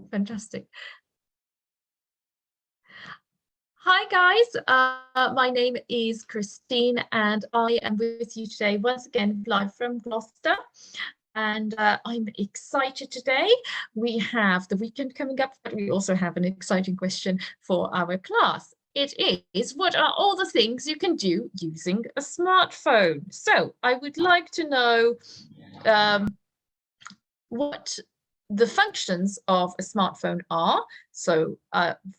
Fantastic. Hi guys, my name is Christine and I am with you today once again live from Gloucester. And I'm excited today. We have the weekend coming up, but we also have an exciting question for our class. It is, what are all the things you can do using a smartphone? So I would like to know what the functions of a smartphone are. So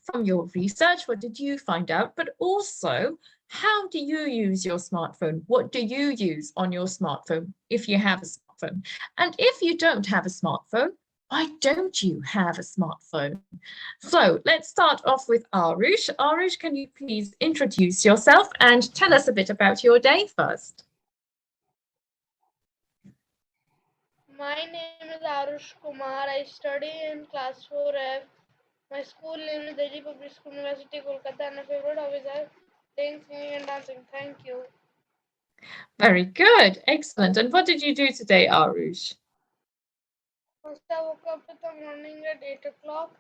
from your research, what did you find out? But also, how do you use your smartphone? What do you use on your smartphone if you have a smartphone? And if you don't have a smartphone, why don't you have a smartphone? So let's start off with Arush. Arush, can you please introduce yourself and tell us a bit about your day first? My name is Arush Kumar. I study in class 4F. My school name is Delhi Public School, University, Kolkata, and my favorite hobbies are playing, singing, and dancing. Thank you. Very good, excellent. And what did you do today, Arush? First, I woke up in the morning at 8 o'clock.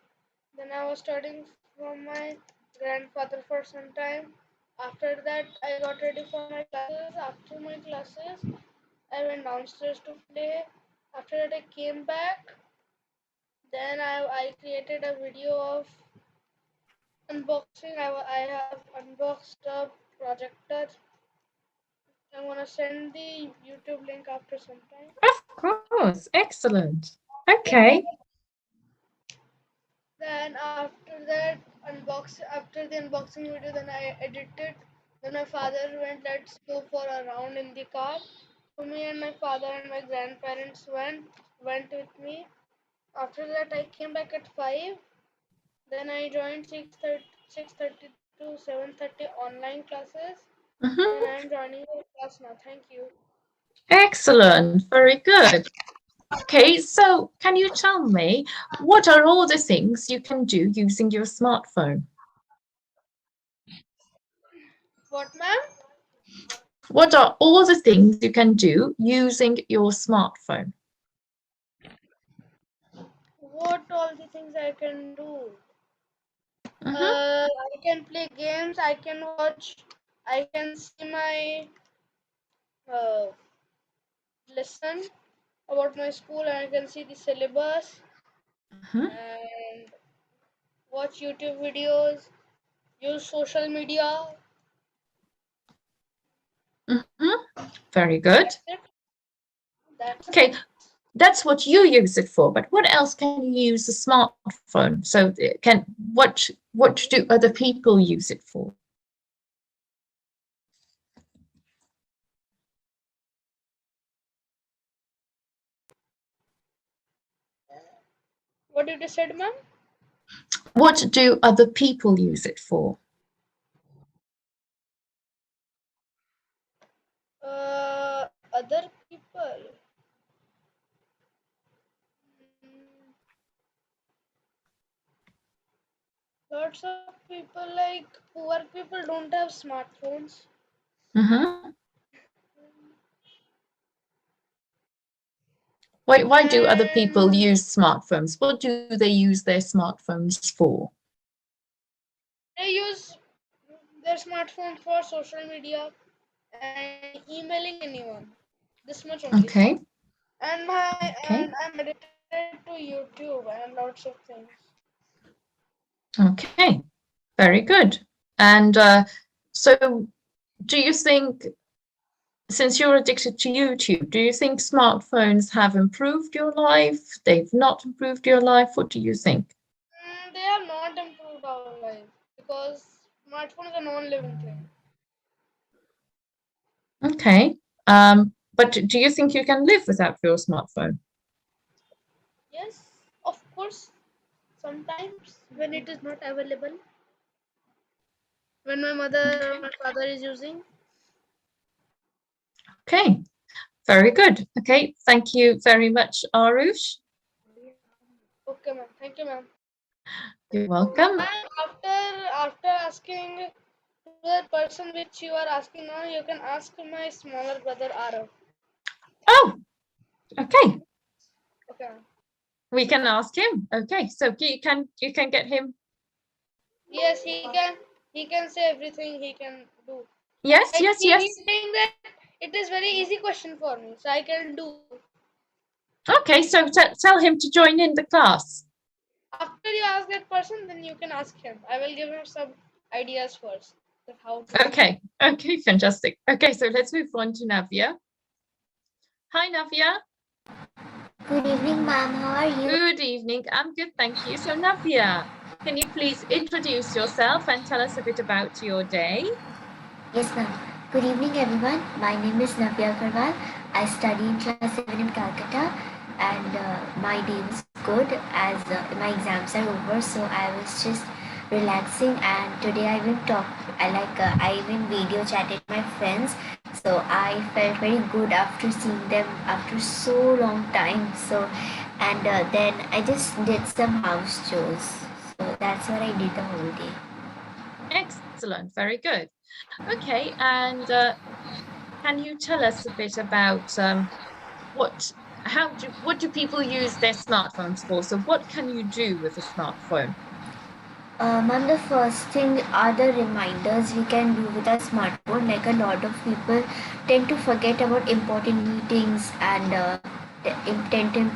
Then, I was studying from my grandfather for some time. After that, I got ready for my classes. After my classes, I went downstairs to play. After that, I came back. Then, I created a video of unboxing. I have unboxed a projector. I'm gonna send the YouTube link after some time. Of course, excellent. Okay. Then after the unboxing video, then I edited. Then my father went, let's go for a round in the car. So me and my father and my grandparents went with me. After that, I came back at 5. Then I joined 6:30 to 7:30 online classes. Then Mhm. I'm joining your class now. Thank you. Excellent, very good. Okay, so can you tell me what are all the things you can do using your smartphone? What, ma'am? What are all the things you can do using your smartphone? What all the things I can do? Mhm. I can play games. I can watch. I can see my uh, lesson about my school. And I can see the syllabus Mhm. and watch YouTube videos. Use social media. Mhm. Very good. That's it. That's it. Okay, that's what you use it for, but what else can you use a smartphone? So what do other people use it for? What did you say, ma'am? What do other people use it for? Other people. Mm, Lots of people, like poor people, don't have smartphones. Mhm. Why do other people And use smartphones? What do they use their smartphones for? they use their smartphone for social media and emailing anyone. This much only. Okay, And okay, I'm addicted to YouTube and lots of things. okay. Very good. And so do you think, since you're addicted to YouTube, do you think smartphones have improved your life? They've not improved your life? What do you think? They have not improved our life because smartphone is a non-living thing. Okay. But do you think you can live without your smartphone? Yes, of course. Sometimes when it is not available, when my mother or Okay. my father is using. Okay. Very good. Okay. Thank you very much, Arush. Okay, ma'am. Thank you, ma'am. You're welcome. And after asking to the person which you are asking now, you can ask my smaller brother Arav. Oh, okay. Okay, ma'am. We can ask him. Okay, so you can get him. Yes, he can say everything he can do. Yes, Like yes, he's yes. saying that it is very easy question for me, so I can do. Okay, so tell him to join in the class. After you ask that person, then you can ask him. I will give him some ideas first that how to do. Okay, okay, fantastic. Okay, so let's move on to Navia. Hi, Navia. Good evening, ma'am. How are you? Good evening. I'm good, thank you. So, Navia, can you please introduce yourself and tell us a bit about your day? Yes, ma'am. Good evening, everyone. My name is Navia Karwal. I study in class 7 in Calcutta, and my day was good as my exams are over. So I was just relaxing, and today I even I even video chatted my friends. So I felt very good after seeing them after so long time. So, and then I just did some house chores. So that's what I did the whole day. Excellent, very good. Okay, and can you tell us a bit about what what do people use their smartphones for? So, what can you do with a smartphone? Ma'am, the first thing are the reminders we can do with our smartphone. Like a lot of people tend to forget about important meetings and tend to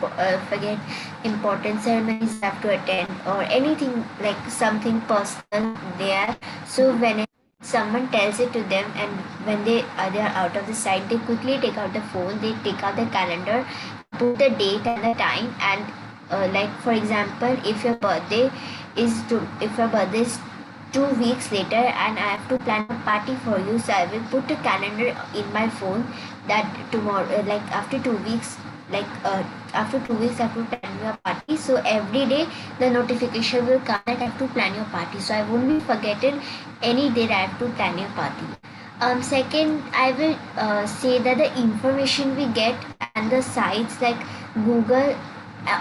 forget important ceremonies they have to attend or anything like something personal there. So when someone tells it to them and when they are out of the sight, they quickly take out the phone, they take out the calendar, put the date and the time, and like for example, if your birthday is 2 weeks later and I have to plan a party for you, so I will put a calendar in my phone that tomorrow, like after 2 weeks I have to plan your party. So every day the notification will come that I have to plan your party. So I won't be forgetting any day that I have to plan your party. Second, I will say that the information we get and the sites like Google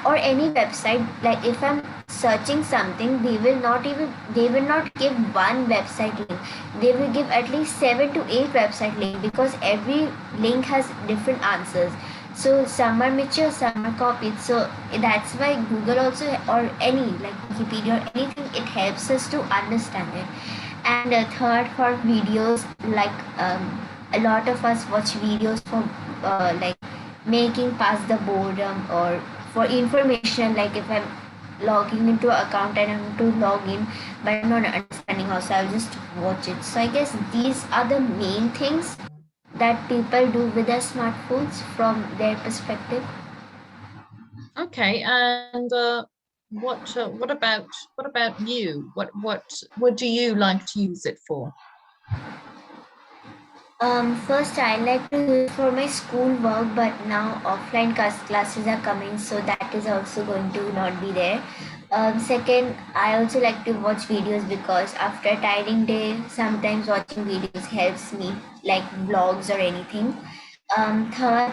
or any website, like if I'm searching something, they will not give one website link. They will give at least 7 to 8 website link because every link has different answers. So some are mature, some are copied. So that's why Google also or any like Wikipedia or anything, it helps us to understand it. And third, for videos, like a lot of us watch videos for like making past the boredom or for information. Like if I'm logging into an account and I'm to log in but I'm not understanding how, so I'll just watch it. So I guess these are the main things that people do with their smartphones from their perspective. Okay, and what about you? What do you like to use it for? First, I like to use for my school work, but now offline classes are coming, so that is also going to not be there. Second, I also like to watch videos because after a tiring day, sometimes watching videos helps me, like vlogs or anything. Third,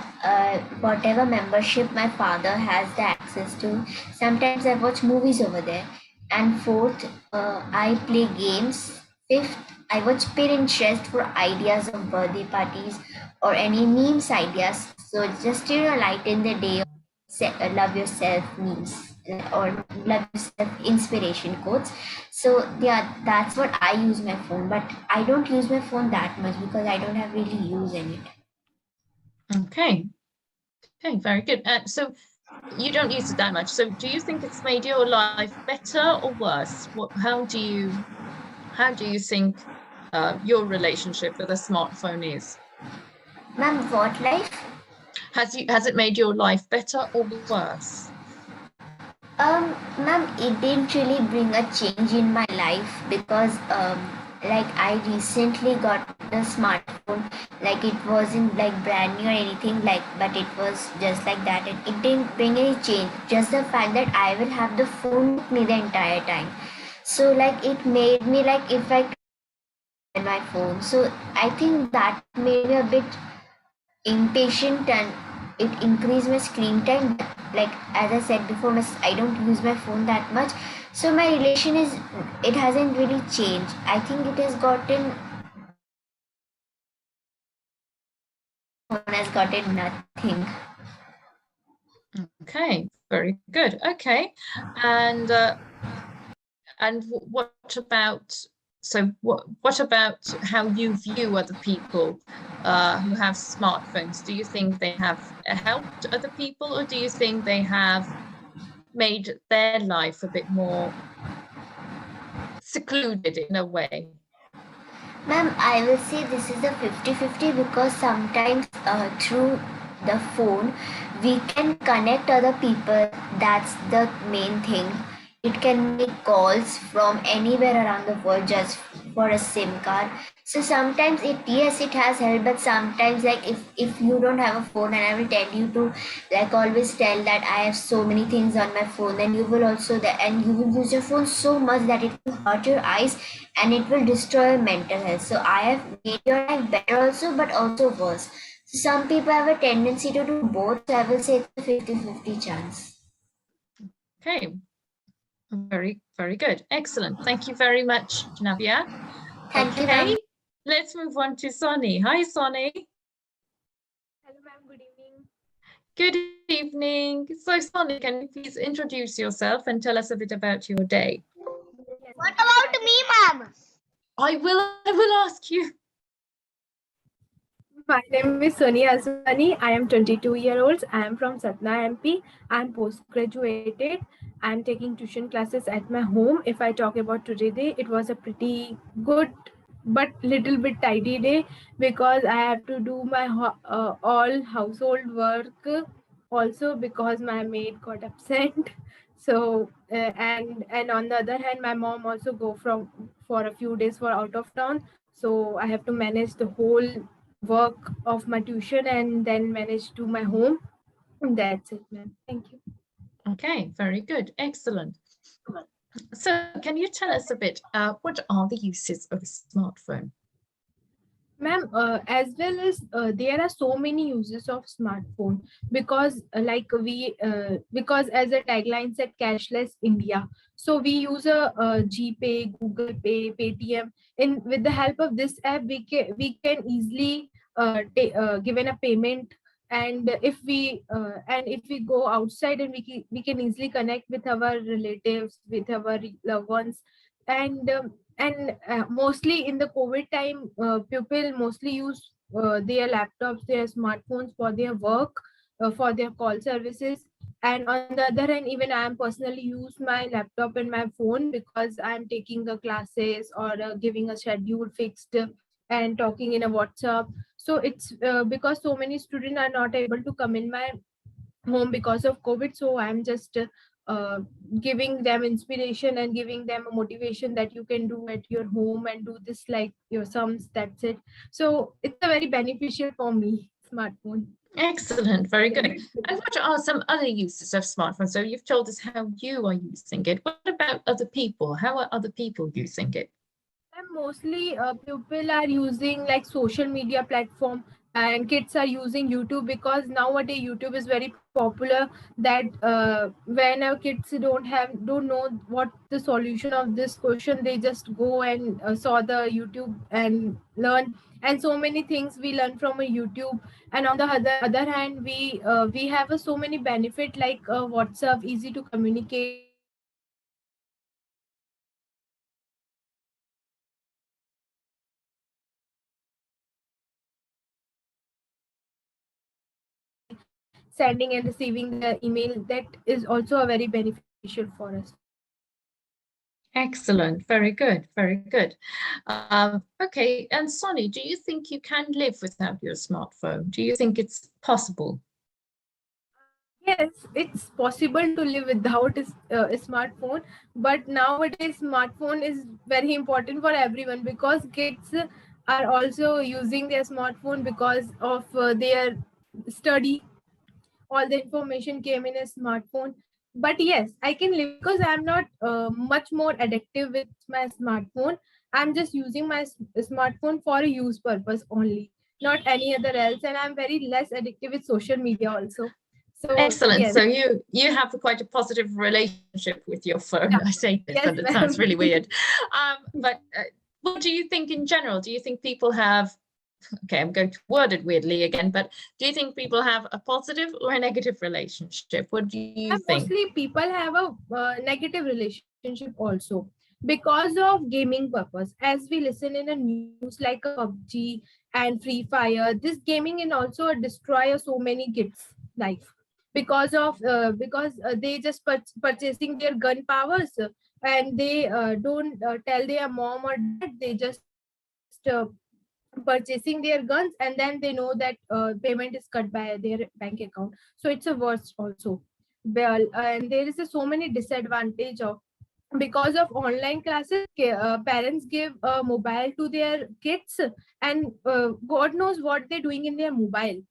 whatever membership my father has the access to, sometimes I watch movies over there. And fourth, I play games. Fifth, I watch Pinterest for ideas of birthday parties or any memes ideas. So just lighten the day. Love yourself memes or love yourself inspiration quotes. So yeah, that's what I use my phone. But I don't use my phone that much because I don't have really use in it. Okay, okay, very good. So you don't use it that much. So do you think it's made your life better or worse? How do you think your relationship with a smartphone is? Ma'am, what life? Has it made your life better or worse? Ma'am, it didn't really bring a change in my life because, like, I recently got the smartphone. Like, it wasn't like brand new or anything, like, but it was just like that. And it didn't bring any change. Just the fact that I will have the phone with me the entire time. So, like, it made me like if I in my phone. So, I think that made me a bit impatient and it increased my screen time. But like as I said before, I don't use my phone that much, so my relation is it hasn't really changed. I think it has gotten phone has gotten nothing. Okay, Very good. Okay. And what about, so what about how you view other people who have smartphones? Do you think they have helped other people, or do you think they have made their life a bit more secluded in a way? Ma'am, I will say this is a 50-50 because sometimes through the phone we can connect other people. That's the main thing. It can make calls from anywhere around the world just for a SIM card. So sometimes it, yes, it has helped, but sometimes like if you don't have a phone, and I will tell you to like always tell that I have so many things on my phone, then you will also that, and you will use your phone so much that it will hurt your eyes and it will destroy your mental health. So I have made your life better also, but also worse. So some people have a tendency to do both, so I will say it's a 50-50 chance. Okay. Very, very good. Excellent. Thank you very much, Navia. Thank you, ma'am. Okay, let's move on to Sonni. Hi, Sonni. Hello, ma'am. Good evening. Good evening. So, Sonni, can you please introduce yourself and tell us a bit about your day? Yes, What ma'am. about me, ma'am? I will ask you. My name is Sonni Aswani. I am 22-year-old. I am from Satna, MP. I am post-graduated. I am taking tuition classes at my home. If I talk about today day, it was a pretty good but little bit tidy day because I have to do my all household work also because my maid got absent. So and on the other hand, my mom also go from for a few days for out of town. So I have to manage the whole work of my tuition and then manage to my home. And that's it, ma'am. Thank you. Okay, very good. Excellent. So, can you tell us a bit, what are the uses of a smartphone? Ma'am, as well as there are so many uses of smartphone because because as a tagline said, cashless India. So we use a GPay, Google Pay, Paytm. In with the help of this app, we can easily given a payment. And if we go outside, and we can easily connect with our relatives, with our loved ones, and mostly in the COVID time, people mostly use their laptops, their smartphones for their work, for their call services. And on the other hand, even I am personally use my laptop and my phone because I am taking the classes or giving a schedule fixed and talking in a WhatsApp. So it's because so many students are not able to come in my home because of COVID. So I'm just uh, giving them inspiration and giving them a motivation that you can do at your home and do this like your sums. That's it. So it's a very beneficial for me, smartphone. Excellent, very good. And what are some other uses of smartphones? So you've told us how you are using it. What about other people? How are other people using it? And mostly people are using like social media platform, and kids are using YouTube because nowadays YouTube is very popular. That when our kids don't know what the solution of this question, they just go and saw the YouTube and learn. And so many things we learn from a YouTube. And on the other hand, we have so many benefit like WhatsApp, easy to communicate. Sending and receiving the email, that is also a very beneficial for us. Excellent, very good, very good. Okay, and Sonny, do you think you can live without your smartphone? Do you think it's possible? Yes, it's possible to live without a smartphone, but nowadays smartphone is very important for everyone because kids are also using their smartphone because of their study. All the information came in a smartphone. But yes, I can live because I'm not much more addictive with my smartphone. I'm just using my smartphone for a use purpose only, not any other else. And I'm very less addictive with social media also. So Excellent. yes. So you have quite a positive relationship with your phone. Yeah. I say this, Yes, and it sounds ma'am. really weird. But what do you think in general? Do you think people have okay, I'm going to word it weirdly again, but do you think people have a positive or a negative relationship? What do you And think? mostly people have a negative relationship also because of gaming purpose. As we listen in a news like a PUBG and Free Fire, this gaming and also destroy so many kids' life because they just purchasing their gun powers, and they don't tell their mom or dad. They just purchasing their guns, and then they know that payment is cut by their bank account. So it's a worst also. Well, and there is so many disadvantage of because of online classes. Parents give a mobile to their kids, and god knows what they're doing in their mobile.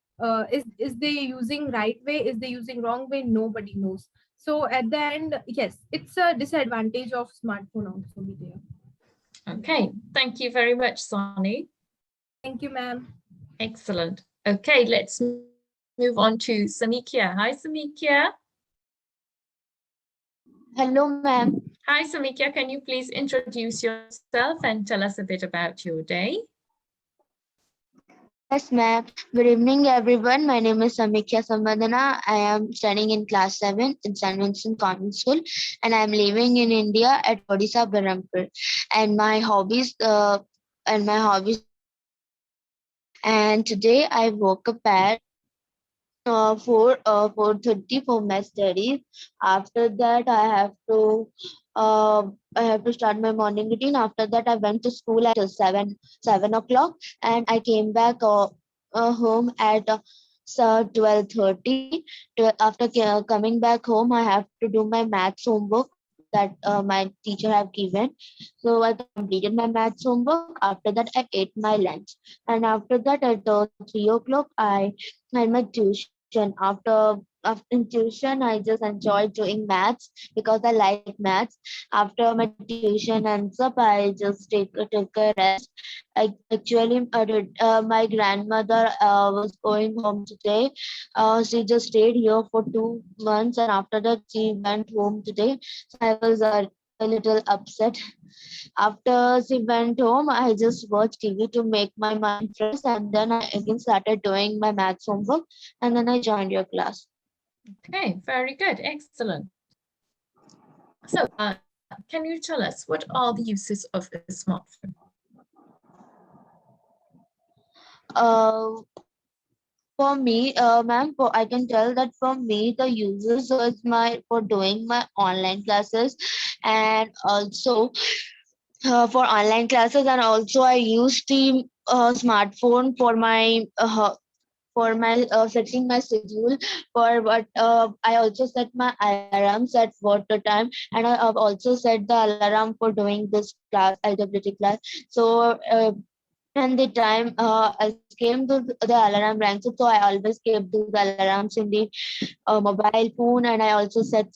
Is they using right way, is they using wrong way, nobody knows. So at the end, yes, it's a disadvantage of smartphone also be there. Okay, thank you very much, Sonni. Thank you, ma'am. Excellent. Okay, let's move on to Samikia. Hi, Samikia. Hello, ma'am. Hi, Samikia. Can you please introduce yourself and tell us a bit about your day? Yes, ma'am. Good evening, everyone. My name is Tamikia Samadana. I am studying in class 7 in St. Vincent Convent School, and I am living in India at Odisha, Berhampur. And my hobbies are reading. And today I woke up at 4:30 for my studies. After that, I have to start my morning routine. After that, I went to school at 7 o'clock, and I came back home at 12:30. After coming back home, I have to do my maths homework that my teacher have given. So I completed my maths homework. After that, I ate my lunch, and after that, at 3 o'clock, I had my tuition. After in tuition, I just enjoyed doing maths because I like maths. After my tuition ends up, I just take a rest. My grandmother was going home today. She just stayed here for 2 months, and after that, she went home today. So I was a little upset. After she went home, I just watched TV to make my mind fresh, and then I again started doing my maths homework, and then I joined your class. Okay, very good. Excellent. So, can you tell us what are the uses of a smartphone? Uh, for me, ma'am, I can tell that for me, the uses was my for doing my online classes, and also for online classes, and also I use the smartphone for my setting my schedule for what I also set my alarms at what the time, and I have also set the alarm for doing this class, LWT class. So and the time I came to the alarm rang, so I always kept those alarms in the mobile phone, and I also set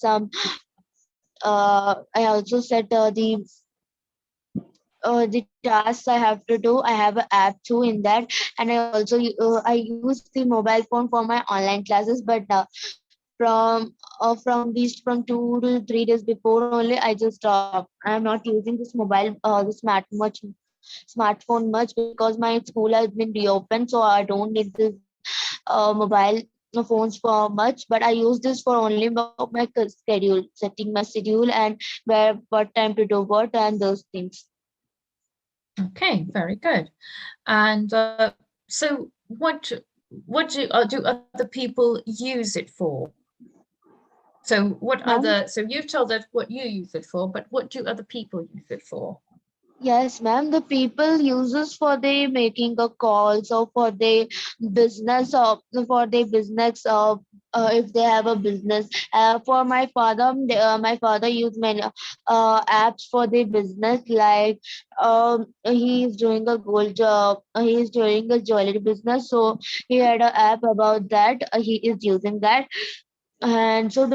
the tasks I have to do. I have an app too in that, and I use the mobile phone for my online classes. But from 2 to 3 days before only, I just stopped. I am not using smartphone much because my school has been reopened, so I don't need this mobile phones for much. But I use this for only my schedule, setting my schedule, and where what time to do what and those things. Okay, very good. And so, do other people use it for? So, Ma'am? so you've told us what you use it for, but what do other people use it for? Yes, ma'am. The people uses for the making a calls or for the business or for the business if they have a business. For my father used many apps for the business, like he is doing a gold job. He is doing a jewelry business, so he had an app about that. He is using that, and so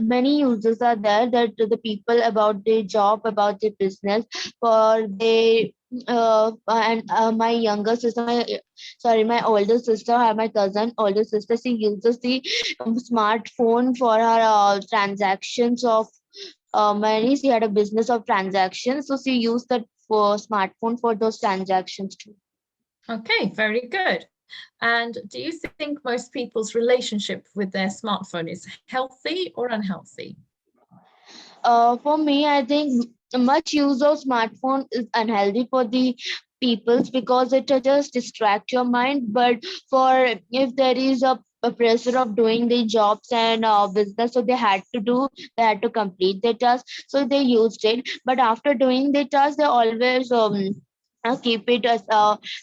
many users are there that the people about the job, about the business, for they and my younger sister my sorry my older sister or my cousin older sister, she uses the smartphone for her transactions of money. She had a business of transactions, so she used that for smartphone for those transactions too. Okay, very good. And do you think most people's relationship with their smartphone is healthy or unhealthy? For me, I think much use of smartphone is unhealthy for the peoples because it just distract your mind. But for if there is a pressure of doing the jobs and business, so they had to complete the task, so they used it. But after doing the task, they always keep it as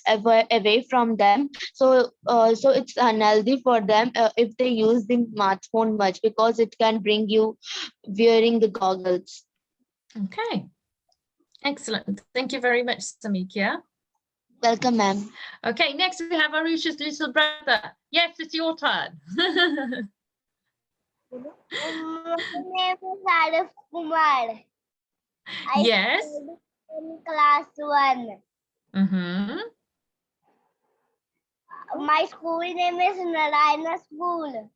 away from them. So it's unhealthy for them if they use the smartphone much because it can bring you wearing the goggles. Okay, excellent. Thank you very much, Tamikia. Welcome, ma'am. Okay, next we have Arush's little brother. Yes, it's your turn. My name is Arush Kumar. I Yes. study in class 1. Mm-hmm. My school name is Narayana School.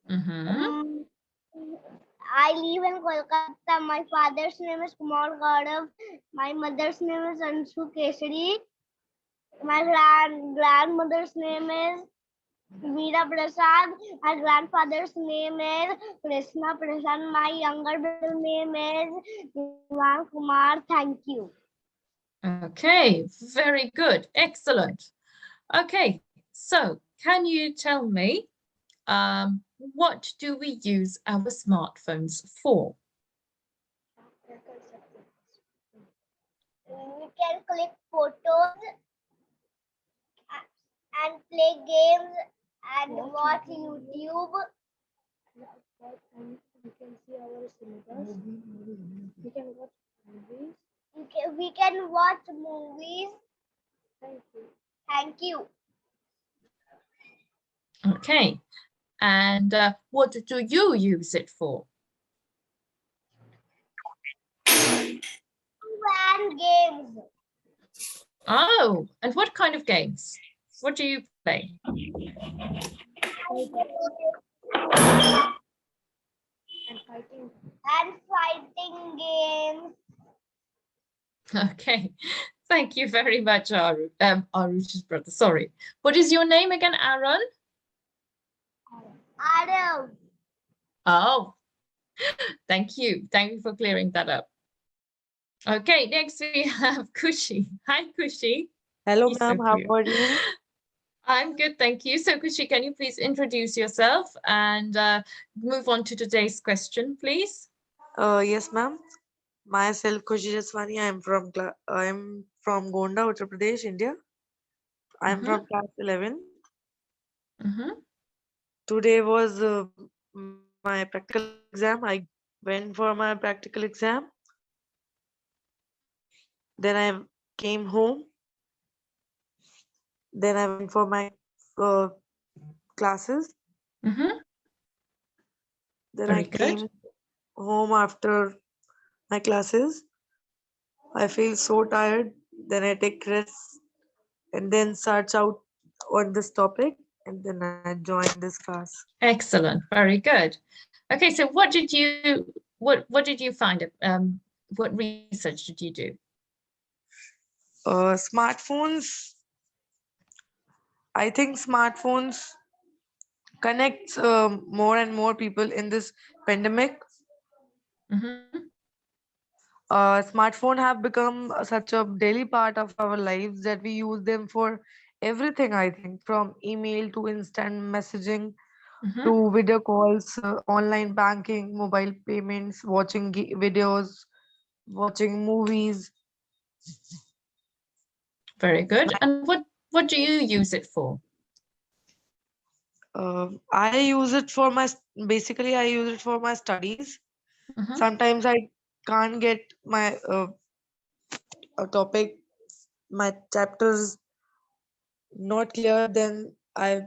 Mm-hmm. I live in Kolkata. My father's name is Kumar Gaurav. My mother's name is Anshu Kesari. My grandmother's name is Meera Prasad. My grandfather's name is Krishna Prasad. My younger brother's name is Ivan Kumar. Thank you. Okay, very good. Excellent. Okay, so can you tell me what do we use our smartphones for? We can click photos and play games and watch YouTube. We can see our syllabus. We can watch movies. We can watch movies. Thank you. Thank you. Okay, and what do you use it for? And games. Oh, and what kind of games? What do you play? And fighting games. Okay, thank you very much, Arush's brother. Sorry. What is your name again, Aaron? Adam. Oh, thank you. Thank you for clearing that up. Okay, next we have Kushi. Hi, Kushi. Hello, You're so ma'am. How cute. are you? I'm good, thank you. So, Kushi, can you please introduce yourself and move on to today's question, please? Yes, ma'am. Myself, Khushi Jaswani. I'm from Gonda, Uttar Pradesh, India. I'm Mm-hmm. from class 11. Mm-hmm. Today was my practical exam. I went for my practical exam. Then I came home. Then I went for my uh, classes. Mm-hmm. Then I Very good. came home after my classes. I feel so tired. Then I take rest and then search out on this topic and then I join this class. Excellent. Very good. Okay, so what did you find? What research did you do? Smartphones, I think smartphones connects more and more people in this pandemic. Mm-hmm. Smartphone have become such a daily part of our lives that we use them for everything. I think from email to instant messaging Mm-hmm. to video calls, online banking, mobile payments, watching videos, watching movies. Very good. And what do you use it for? I use it for basically I use it for my studies. Mm-hmm. Sometimes I can't get my topic, my chapters not clear, then I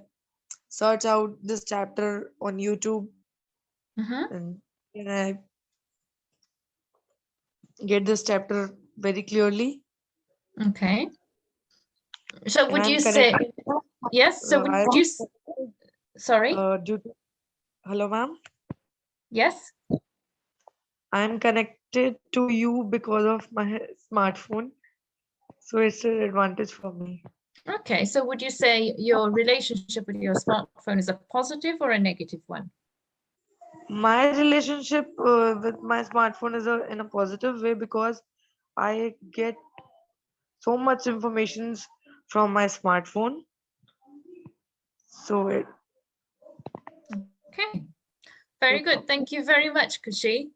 search out this chapter on YouTube Mm-hmm. and then I get this chapter very clearly Okay. So and would I'm you say connected. yes? So would I you sorry? due to, hello ma'am, Yes. I'm connected to you because of my smartphone, so it's an advantage for me. Okay, so would you say your relationship with your smartphone is a positive or a negative one? My relationship with my smartphone is in a positive way because I get so much information from my smartphone. So Okay, very good. Thank you very much, Kushi.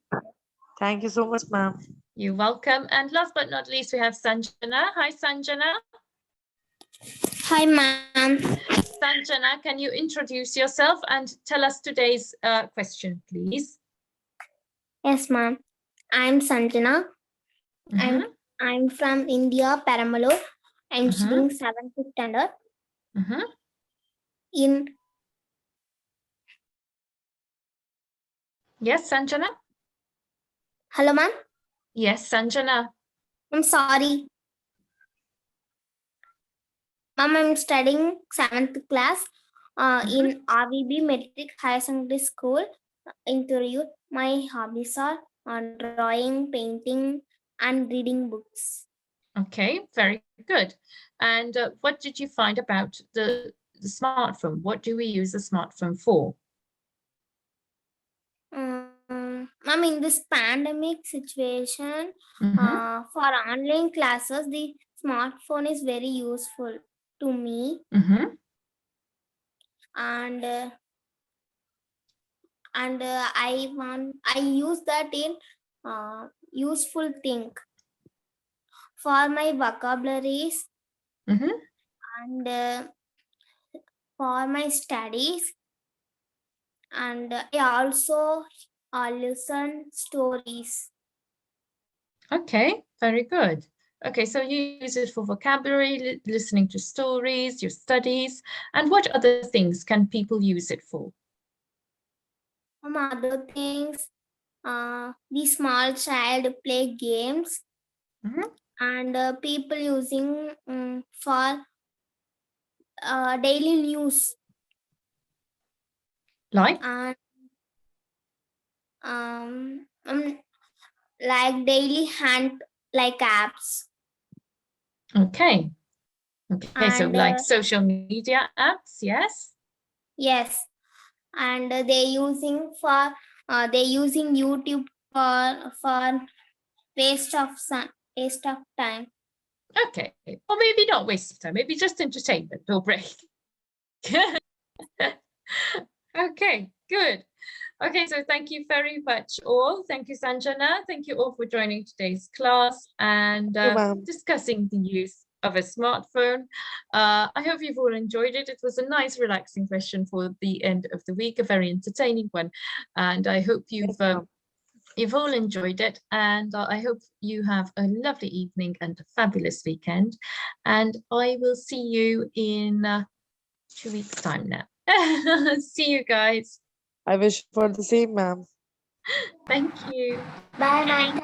thank you so much, ma'am. You're welcome. And last but not least, we have Sanjana. Hi, Sanjana. Hi, ma'am. Sanjana, can you introduce yourself and tell us today's question, please? Yes, ma'am. I'm Sanjana. Mhm, I'm from India, Paramalur. I'm studying 7th standard mhm. in. Yes, Sanjana? Hello, ma'am. Yes, Sanjana. I'm sorry. Ma'am, I'm studying 7th class in RVB Metric Higher Secondary School in Thuriyur. My hobbies are drawing, painting, and reading books. Okay, very good. And what did you find about the smartphone? What do we use the smartphone for? Ma'am, in this pandemic situation, Mhm, for online classes, the smartphone is very useful to me, mhm. and I use that in useful thing for my vocabularies Mhm. and for my studies, and I also listen stories. Okay, very good. Okay, so you use it for vocabulary, listening to stories, your studies, and what other things can people use it for? Some other things, the small child play games, Mhm. and people using for daily news Like? and um, um, like daily hand like apps, Okay. Okay, so and like social media apps, yes? yes, and they using YouTube for waste of waste of time. Okay, or maybe not waste of time, maybe just entertainment or break. Okay, good. Okay, so thank you very much all. Thank you, Sanjana. Thank you all for joining today's class and Thank you, ma'am. discussing the use of a smartphone. I hope you've all enjoyed it. It was a nice, relaxing question for the end of the week, a very entertaining one. And I hope Yes, ma'am. you've all enjoyed it. And I hope you have a lovely evening and a fabulous weekend. And I will see you in 2 weeks' time now. See you guys. I wish for the same, ma'am. Thank you. Bye, ma'am.